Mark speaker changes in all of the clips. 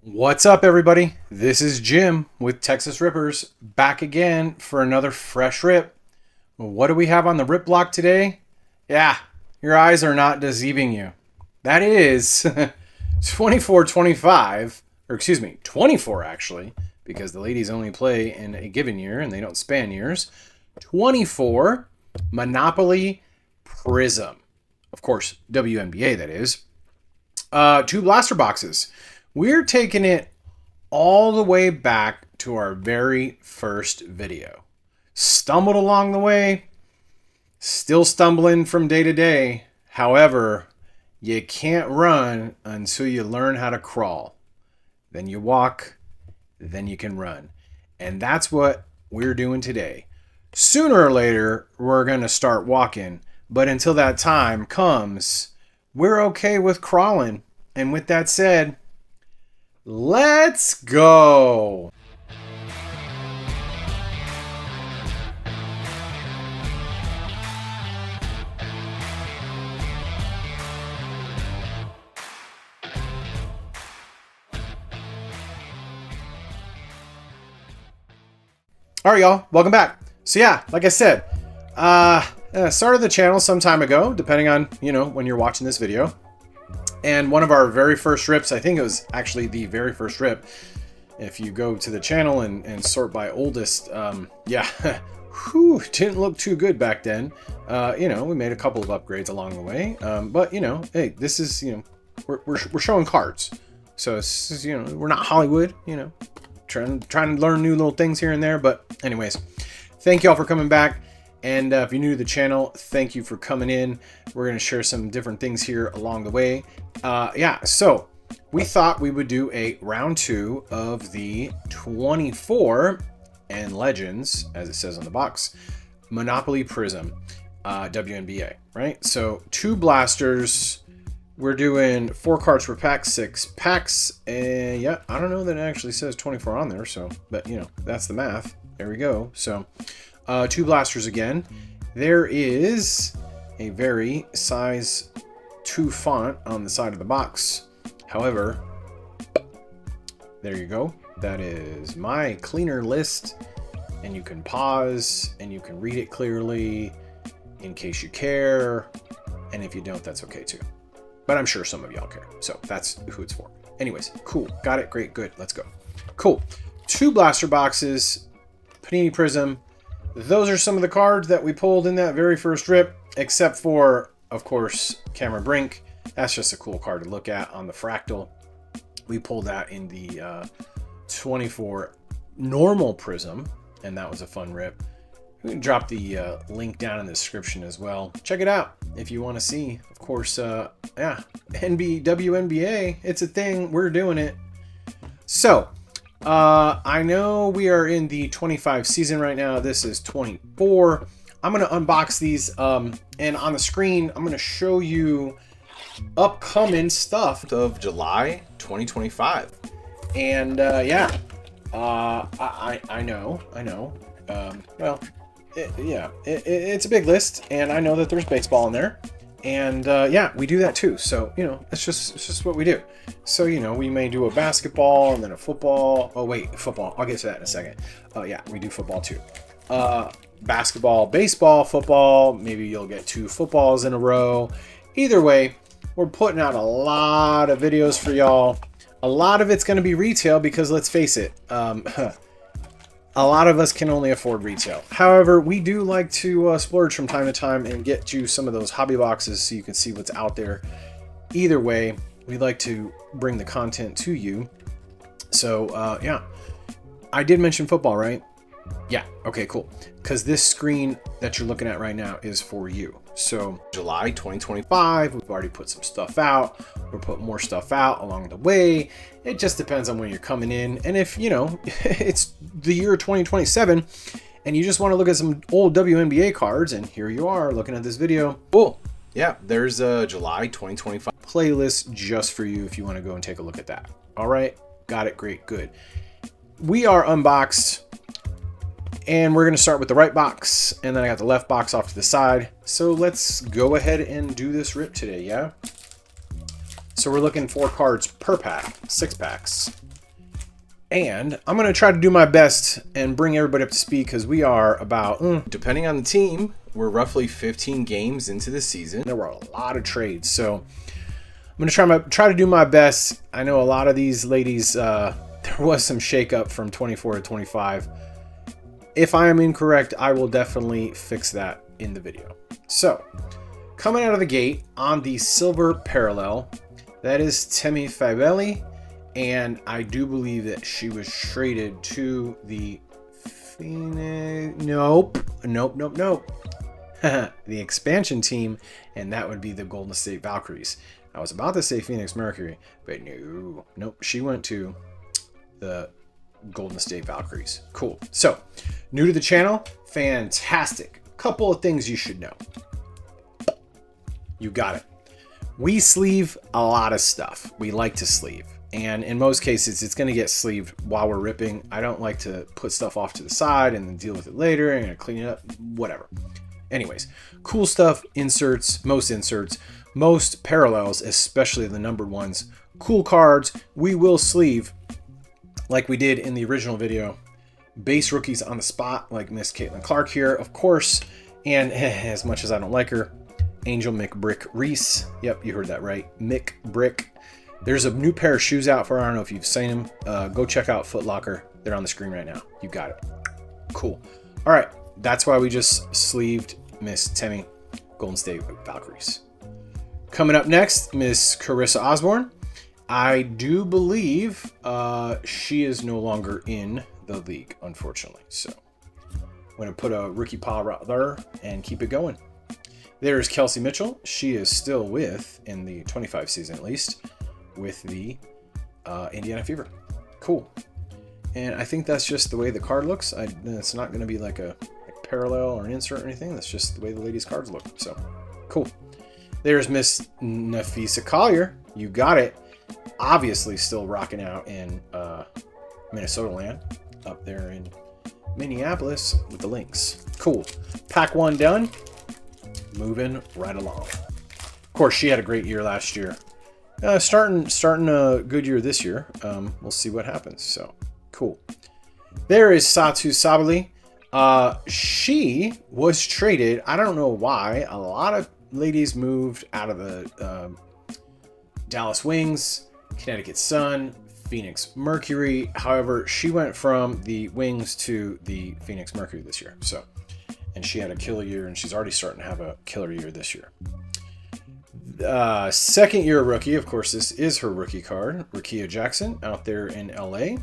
Speaker 1: What's up, everybody? This is Jim with Texas Rippers, back again for another fresh rip. What do we have on the rip block today? Yeah, your eyes are not deceiving you. That is 24-25, or excuse me, 24 actually, because the ladies only play in a given year and they don't span years. 24 Monopoly Prizm. Of course, WNBA, that is. Two blaster boxes. We're taking it all the way back to our very first video. Stumbled along the way, still stumbling from day to day. However, you can't run until you learn how to crawl. Then you walk, then you can run. And that's what we're doing today. Sooner or later, we're going to start walking. But until that time comes, we're okay with crawling. And with that said, let's go. All right, y'all, welcome back. So yeah, like I said, started the channel some time ago, depending on, when you're watching this video. And one of our very first rips, I think it was actually the very first rip. If you go to the channel and sort by oldest, yeah, whew, didn't look too good back then. We made a couple of upgrades along the way. But, hey, this is, we're showing cards. So, it's, we're not Hollywood, trying to learn new little things here and there. But anyways, thank you all for coming back. And if you're new to the channel, thank you for coming in. We're going to share some different things here along the way. So we thought we would do a round 2 of the 24 and Legends, as it says on the box, Monopoly Prizm, WNBA, right? So 2 blasters. We're doing 4 cards per pack, 6 packs. And yeah, I don't know that it actually says 24 on there. So, but that's the math. There we go. So 2 blasters again. There is a very size 2 font on the side of the box. However, there you go. That is my cleaner list, and you can pause and you can read it clearly in case you care. And if you don't, that's okay too. But I'm sure some of y'all care. So that's who it's for. Anyways, cool. Got it. Great. Good. Let's go. Cool. 2 blaster boxes, Panini Prizm. Those are some of the cards that we pulled in that very first rip, except for, of course, Cameron Brink. That's just a cool card to look at on the fractal. We pulled that in the 24 normal Prizm, and that was a fun rip. We can drop the link down in the description as well. Check it out if you want to see. Of course, WNBA, it's a thing. We're doing it. So, I know we are in the 25 season right now. This is 24. I'm going to unbox these, and on the screen, I'm going to show you upcoming stuff of July 2025. And, yeah, I know. It's a big list, and I know that there's baseball in there. And yeah, we do that too. So, it's just what we do. So, we may do a basketball and then a football. Oh, wait, football. I'll get to that in a second. Oh, yeah, we do football too. Basketball, baseball, football. Maybe you'll get 2 footballs in a row. Either way, we're putting out a lot of videos for y'all. A lot of it's going to be retail because let's face it, a lot of us can only afford retail. However, we do like to splurge from time to time and get you some of those hobby boxes so you can see what's out there. Either way, we like to bring the content to you. So, yeah. I did mention football, right? Yeah. Okay, cool. Because this screen that you're looking at right now is for you. So, July 2025, we've already put some stuff out. We'll put more stuff out along the way. It just depends on when you're coming in. And if, it's the year 2027 and you just want to look at some old WNBA cards, and here you are looking at this video. Cool. Yeah, there's a July 2025 playlist just for you if you want to go and take a look at that. All right. Got it. Great. Good. We are unboxed. And we're going to start with the right box, and then I got the left box off to the side. So let's go ahead and do this rip today, yeah? So we're looking 4 cards per pack, 6 packs. And I'm going to try to do my best and bring everybody up to speed because we are about, depending on the team, we're roughly 15 games into the season. There were a lot of trades, so I'm going to try to do my best. I know a lot of these ladies, there was some shakeup from 24 to 25. If I am incorrect, I will definitely fix that in the video. So, coming out of the gate on the silver parallel, that is Temi Fabelli. And I do believe that she was traded to the Phoenix. Nope. The expansion team, and that would be the Golden State Valkyries. I was about to say Phoenix Mercury, but no. Nope. She went to the Golden State Valkyries. Cool. So, new to the channel, fantastic. Couple of things you should know. You got it. We sleeve a lot of stuff. We like to sleeve. And in most cases, it's going to get sleeved while we're ripping. I don't like to put stuff off to the side and then deal with it later and clean it up, whatever. Anyways, cool stuff, inserts, most parallels, especially the numbered ones. Cool cards, we will sleeve like we did in the original video. Base rookies on the spot, like Miss Caitlin Clark here, of course. And as much as I don't like her, Angel McBrick Reese. Yep, you heard that right. McBrick. There's a new pair of shoes out for her. I don't know if you've seen them. Go check out Foot Locker. They're on the screen right now. You got it. Cool. All right. That's why we just sleeved Miss Temi Golden State Valkyries. Coming up next, Miss Carissa Osborne. I do believe she is no longer in the league, unfortunately. So I'm going to put a rookie pile right there and keep it going. There's Kelsey Mitchell. She is still in the 25 season at least, with the Indiana Fever. Cool. And I think that's just the way the card looks. It's not going to be like a parallel or an insert or anything. That's just the way the ladies' cards look. So, cool. There's Miss Nafisa Collier. You got it. Obviously still rocking out in Minnesota land. Up there in Minneapolis with the Lynx. Cool. Pack 1 done. Moving right along. Of course, she had a great year last year. Starting a good year this year. We'll see what happens. So, cool. There is Satu Sabali. She was traded. I don't know why. A lot of ladies moved out of the Dallas Wings, Connecticut Sun, Phoenix Mercury. However, she went from the Wings to the Phoenix Mercury this year. So, and she had a killer year, and she's already starting to have a killer year this year. Second year rookie, of course, this is her rookie card. Rakia Jackson out there in LA.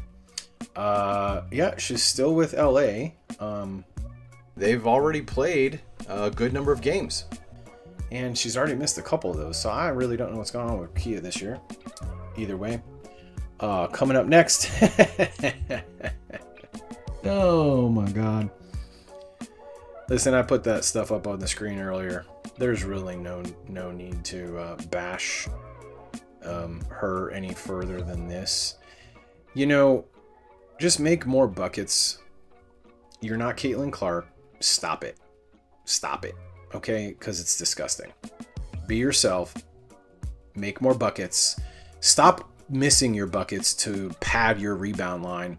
Speaker 1: Yeah, she's still with LA. They've already played a good number of games, and she's already missed a couple of those. So I really don't know what's going on with Kia this year. Either way, coming up next. Oh my God. Listen, I put that stuff up on the screen earlier. There's really no need to bash her any further than this. You know, just make more buckets. You're not Caitlin Clark. Stop it. Stop it. Okay? Because it's disgusting. Be yourself. Make more buckets. Stop missing your buckets to pad your rebound line.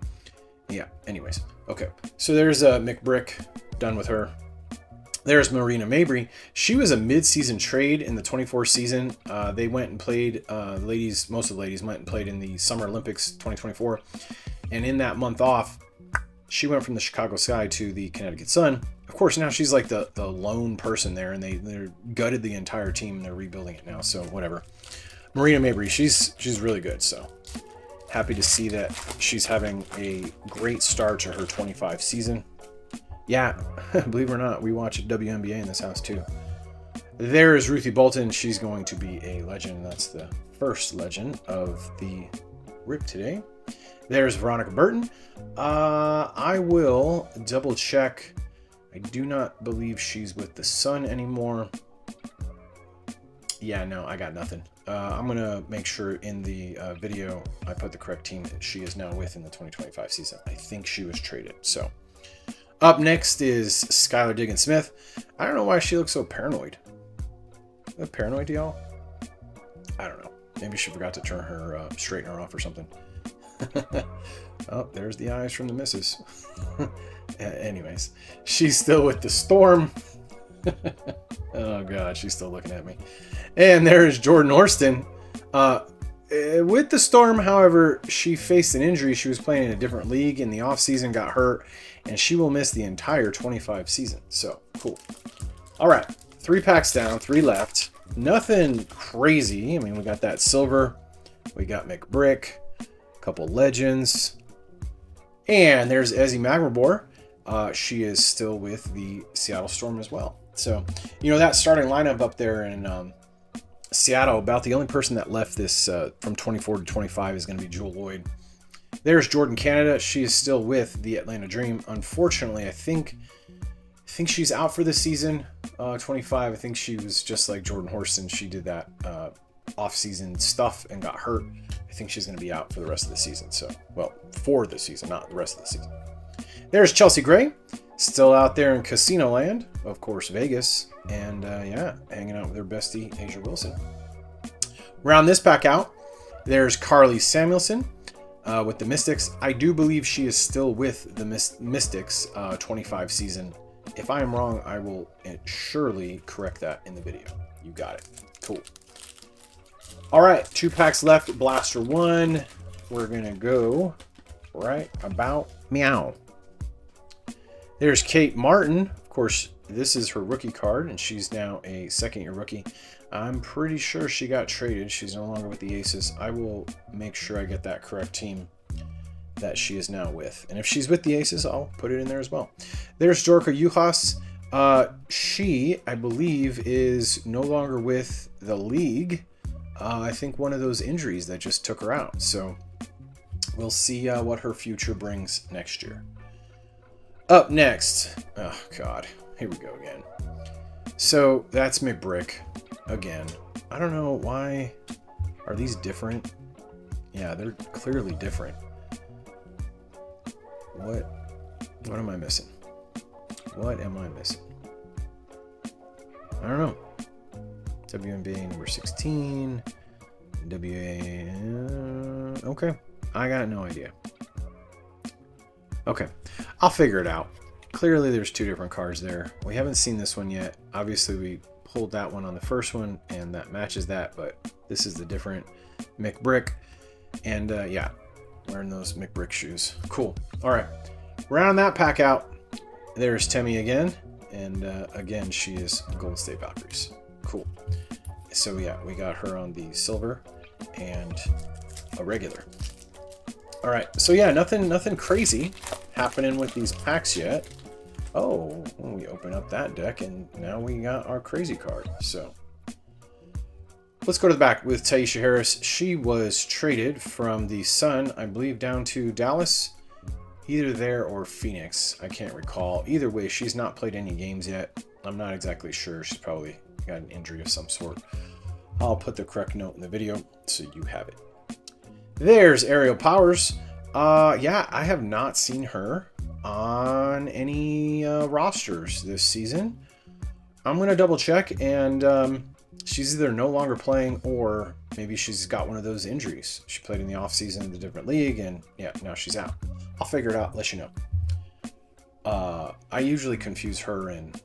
Speaker 1: Yeah, anyways. Okay. So there's McBrick. Done with her. There's Marina Mabry. She was a mid-season trade in the 24 season. They went and played, most of the ladies went and played in the Summer Olympics 2024. And in that month off, she went from the Chicago Sky to the Connecticut Sun. Of course, now she's like the lone person there, and they're gutted the entire team, and they're rebuilding it now, so whatever. Marina Mabry, she's really good, so happy to see that she's having a great start to her 25 season. Yeah, believe it or not, we watch WNBA in this house too. There is Ruthie Bolton. She's going to be a legend. That's the first legend of the rip today. There's Veronica Burton. I will double check. I do not believe she's with the Sun anymore. Yeah, no, I got nothing. I'm going to make sure in the video I put the correct team that she is now with in the 2025 season. I think she was traded, so... Up next is Skylar Diggins-Smith. I don't know why she looks so paranoid. Is that paranoid to y'all? I don't know. Maybe she forgot to turn her straightener off or something. Oh, there's the eyes from the missus. Anyways, she's still with the Storm. Oh god, she's still looking at me. And there's Jordan Horston. With the Storm, however, she faced an injury. She was playing in a different league in the offseason, got hurt, and she will miss the entire 25 season. So, cool. All right, 3 packs down, 3 left. Nothing crazy. I mean, we got that silver. We got McBrick, a couple legends. And there's Ezzy Magmabor. She is still with the Seattle Storm as well. So, you know, that starting lineup up there in Seattle, about the only person that left this from 24 to 25 is going to be Jewel Lloyd. There's Jordan Canada. She is still with the Atlanta Dream. Unfortunately, I think she's out for the season. 25. I think she was just like Jordan Horston. She did that off-season stuff and got hurt. I think she's going to be out for the rest of the season. So, well, for the season, not the rest of the season. There's Chelsea Gray, still out there in Casino Land, of course, Vegas. And yeah, hanging out with her bestie, Asia Wilson. Round this pack out, there's Carly Samuelson with the Mystics. I do believe she is still with the Mystics 25 season. If I am wrong, I will surely correct that in the video. You got it. Cool. All right, 2 packs left. Blaster 1. We're going to go right about meow. There's Kate Martin. Of course, this is her rookie card, and she's now a second-year rookie. I'm pretty sure she got traded. She's no longer with the Aces. I will make sure I get that correct team that she is now with. And if she's with the Aces, I'll put it in there as well. There's Jorka Juhas. She, I believe, is no longer with the league. I think one of those injuries that just took her out. So we'll see what her future brings next year. Up next, oh god, here we go again. So that's McBrick again. I don't know why. Are these different? Yeah, they're clearly different. What am I missing? What am I missing? I don't know. WNBA number 16. Okay. I got no idea. Okay. I'll figure it out. Clearly there's 2 different cards there. We haven't seen this one yet. Obviously we pulled that one on the first one and that matches that, but this is the different McBrick. And yeah, wearing those McBrick shoes. Cool. All right. Round that pack out. There's Temi again. And again, she is Gold State Valkyries. Cool. So yeah, we got her on the silver and a regular. All right. So yeah, nothing crazy happening with these packs yet. Oh, we open up that deck and now we got our crazy card. So let's go to the back with Taisha Harris. She was traded from the Sun, I believe, down to Dallas. Either there or Phoenix. I can't recall. Either way, she's not played any games yet. I'm not exactly sure. She's probably got an injury of some sort. I'll put the correct note in the video so you have it. There's Aerial Powers. Yeah, I have not seen her on any rosters this season. I'm going to double check, and she's either no longer playing or maybe she's got one of those injuries. She played in the offseason in a different league, and yeah, now she's out. I'll figure it out, let you know. I usually confuse her and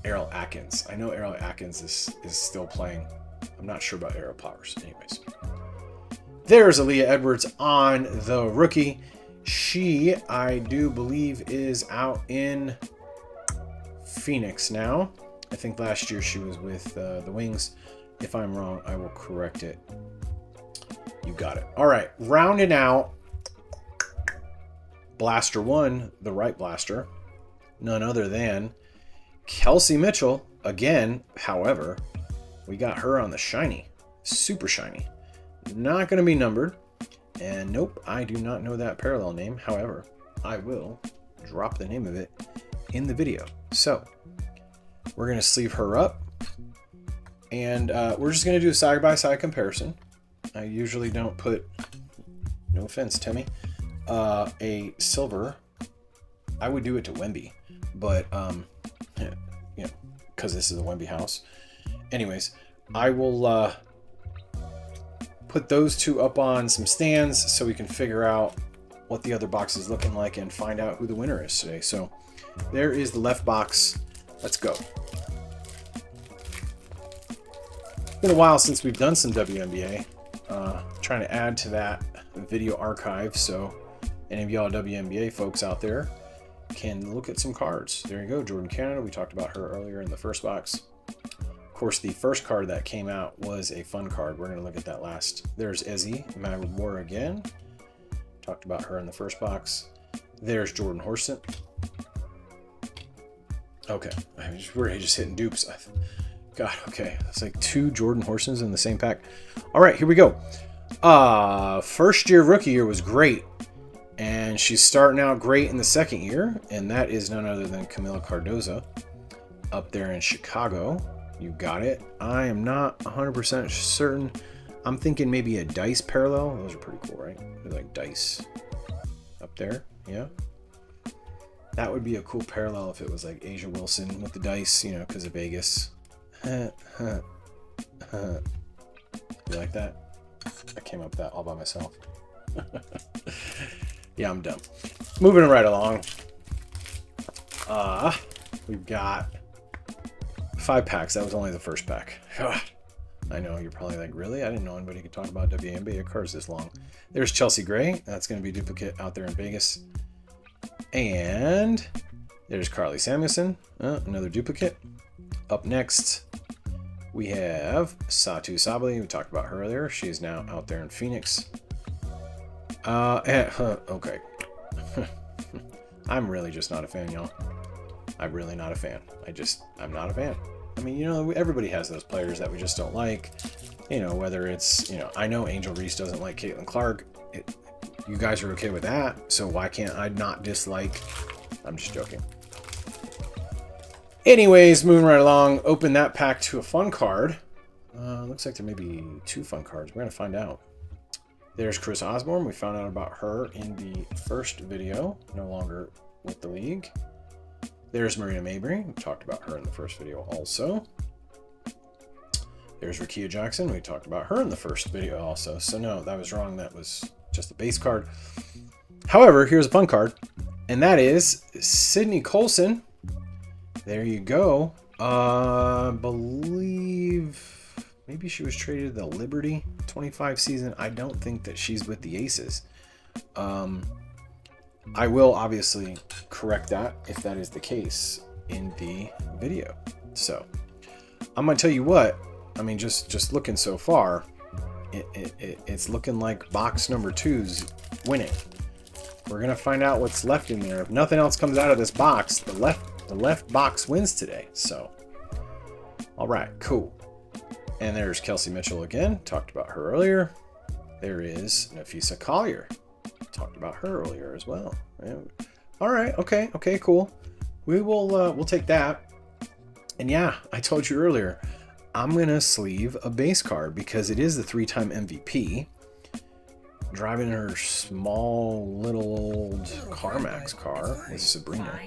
Speaker 1: Errol Atkins. I know Errol Atkins is still playing. I'm not sure about Aerial Powers. Anyways. There's Aaliyah Edwards on the rookie. She, I do believe, is out in Phoenix now. I think last year she was with the Wings. If I'm wrong, I will correct it. You got it. All right, rounding out Blaster 1, the right blaster, none other than Kelsey Mitchell. Again, however, we got her on the shiny, super shiny. Not going to be numbered. And nope, I do not know that parallel name. However, I will drop the name of it in the video. So we're going to sleeve her up. And we're just going to do a side-by-side comparison. I usually don't put, no offense, Timmy, a silver. I would do it to Wemby, but you know, because this is a Wemby house. Anyways, I will put those two up on some stands so we can figure out what the other box is looking like and find out who the winner is today. So there is the left box. Let's go. It's been a while since we've done some WNBA. Trying to add to that video archive, so any of y'all WNBA folks out there can look at some cards. There you go, Jordan Canada. We talked about her earlier in the first box. Of course, the first card that came out was a fun card. We're going to look at that last. There's Ezzy Mawar again. Talked about her in the first box. There's Jordan Horston. Okay, we're just hitting dupes. God, okay. It's like 2 Jordan Horsons in the same pack. All right, here we go. First year rookie year was great. And she's starting out great in the second year. And that is none other than Camila Cardozo up there in Chicago. You got it. I am not 100% certain. I'm thinking maybe a dice parallel. Those are pretty cool, right? They're like dice up there. Yeah. That would be a cool parallel if it was like Asia Wilson with the dice, you know, because of Vegas. You like that? I came up with that all by myself. Yeah, I'm dumb. Moving right along. We've got 5 packs. That was only the first pack. I know, you're probably like, really? I didn't know anybody could talk about WNBA cards this long. There's Chelsea Gray. That's going to be a duplicate out there in Vegas. And there's Carly Samuelson. Another duplicate. Up next, we have Satu Sabali. We talked about her earlier. She's now out there in Phoenix. Okay. I'm really just not a fan, y'all. I'm really not a fan. I'm not a fan. I mean, you know, everybody has those players that we just don't like. You know, whether it's, you know, I know Angel Reese doesn't like Caitlin Clark. You guys are okay with that, so why can't I not dislike? I'm just joking. Anyways, moving right along, open that pack to a fun card. Looks like there may be 2 fun cards. We're going to find out. There's Chris Osborne. We found out about her in the first video, no longer with the league. There's Marina Mabry. We talked about her in the first video also. There's Rakia Jackson. We talked about her in the first video also. So no, that was wrong. That was just a base card. However, here's a fun card, and that is Sydney Colson. There you go. Believe maybe she was traded to the Liberty 25 season. I don't think that she's with the Aces. I will obviously correct that if that is the case in the video. So I'm gonna tell you what. I mean, just looking so far, it's looking like box number 2's winning. We're gonna find out what's left in there. If nothing else comes out of this box, the left box wins today. So, all right, cool. And there's Kelsey Mitchell again. Talked about her earlier. There is Nafisa Collier. Talked about her earlier as well. Yeah. All right, okay, cool. We will we'll take that. And yeah, I told you earlier, I'm gonna sleeve a base card because it is the 3-time MVP. Driving her small little old CarMax car with Sabrina.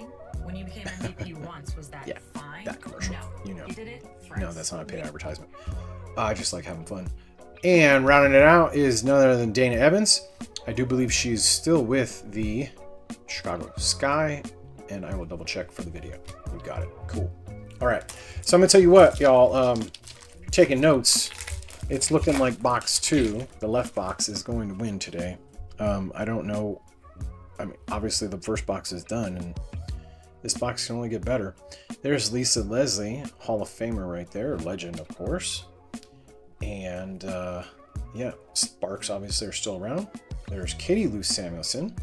Speaker 2: When you became MVP once, was that fine?
Speaker 1: That commercial.
Speaker 2: No.
Speaker 1: You know.
Speaker 2: You did it
Speaker 1: No, that's not a paid advertisement. I just like having fun. And rounding it out is none other than Dana Evans. I do believe she's still with the Chicago Sky, and I will double check for the video. You got it. Cool. All right. So I'm gonna tell you what, y'all. Taking notes. It's looking like box 2, the left box, is going to win today. I don't know. I mean, obviously the first box is done, and this box can only get better. There's Lisa Leslie, Hall of Famer right there, legend, of course. And yeah, Sparks obviously are still around. There's Katie Lou Samuelson.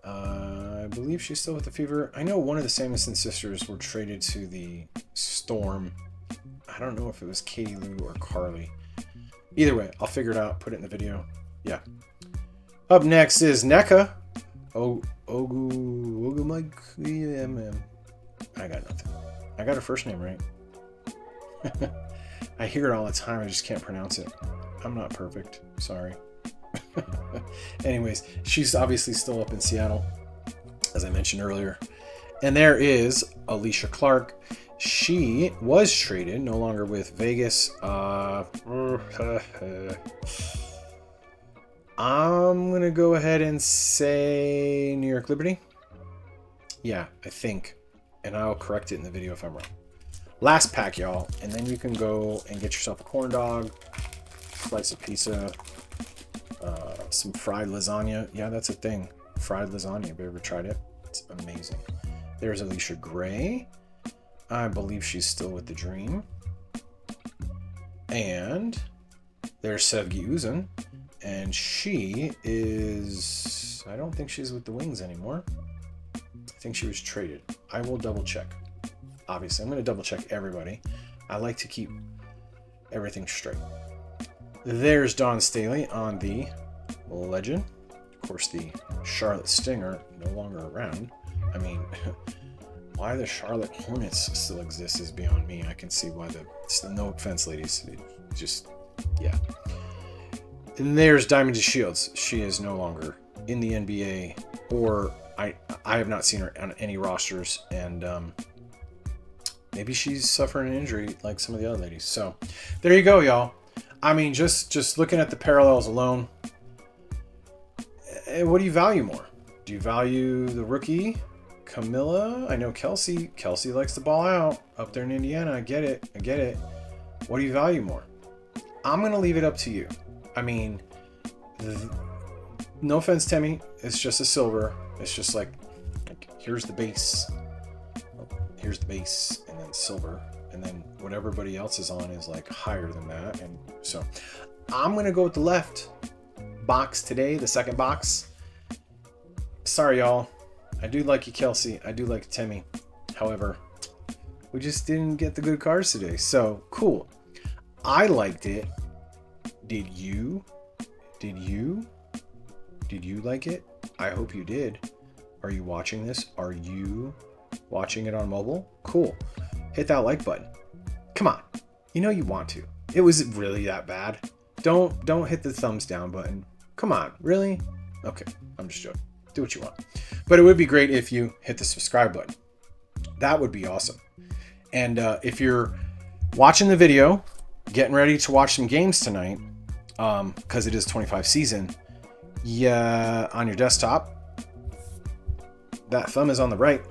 Speaker 1: I believe she's still with the Fever. I know one of the Samuelson sisters were traded to the Storm. I don't know if it was Katie Lou or Carly. Either way, I'll figure it out, put it in the video. Yeah. Up next is NECA. I got nothing. I got her first name right. I hear it all the time. I just can't pronounce it. I'm not perfect. Sorry. Anyways, she's obviously still up in Seattle, as I mentioned earlier. And there is Alicia Clark. She was traded, no longer with Vegas. I'm going to go ahead and say New York Liberty. Yeah, I think. And I'll correct it in the video if I'm wrong. Last pack, y'all. And then you can go and get yourself a corn dog, slice of pizza, some fried lasagna. Yeah, that's a thing. Fried lasagna. Have you ever tried it? It's amazing. There's Alicia Gray. I believe she's still with the Dream. And there's Sevgi Uzun. And she is... I don't think she's with the Wings anymore. I think she was traded. I will double check. Obviously, I'm going to double check everybody. I like to keep everything straight. There's Dawn Staley on the Legend. Of course, the Charlotte Stinger no longer around. I mean, why the Charlotte Hornets still exist is beyond me. I can see why no offense, ladies. Just, yeah. And there's Diamond Shields. She is no longer in the NBA, or I have not seen her on any rosters, and maybe she's suffering an injury like some of the other ladies. So there you go, y'all. I mean, just looking at the parallels alone, what do you value more? Do you value the rookie, Camilla? I know Kelsey likes to ball out up there in Indiana. I get it. What do you value more? I'm going to leave it up to you. I mean, no offense, Temmie. It's just a silver. It's just like here's the base. Here's the base, and then silver. And then what everybody else is on is like higher than that. And so I'm going to go with the left box today, the second box. Sorry, y'all. I do like you, Kelsey. I do like Temmie. However, we just didn't get the good cards today. So cool. I liked it. Did you? Did you like it? I hope you did. Are you watching this? Are you watching it on mobile? Cool. Hit that like button. Come on. You know you want to. It was really that bad. Don't hit the thumbs down button. Come on. Really? Okay. I'm just joking. Do what you want. But it would be great if you hit the subscribe button. That would be awesome. And if you're watching the video, getting ready to watch some games tonight, because it is 25 season, yeah, on your desktop, that thumb is on the right,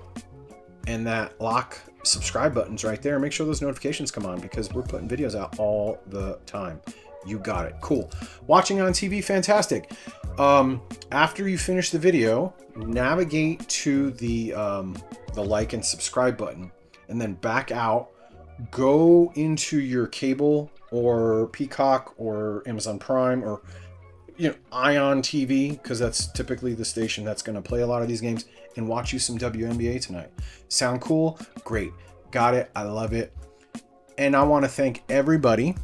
Speaker 1: and that lock subscribe button's right there. Make sure those notifications come on, because we're putting videos out all the time. You got it. Cool. Watching on TV, fantastic. After you finish the video, navigate to the like and subscribe button, and then back out. Go into your cable or Peacock or Amazon Prime or Ion TV, because that's typically the station that's going to play a lot of these games, and watch you some WNBA tonight. Sound cool? Great. Got it. I love it. And I want to thank everybody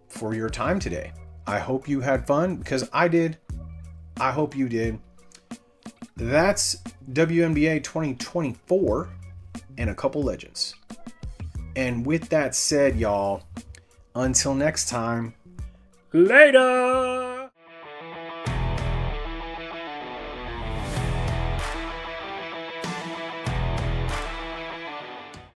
Speaker 1: for your time today. I hope you had fun, because I did. I hope you did. That's WNBA 2024 and a couple legends. And with that said, y'all, until next time, later!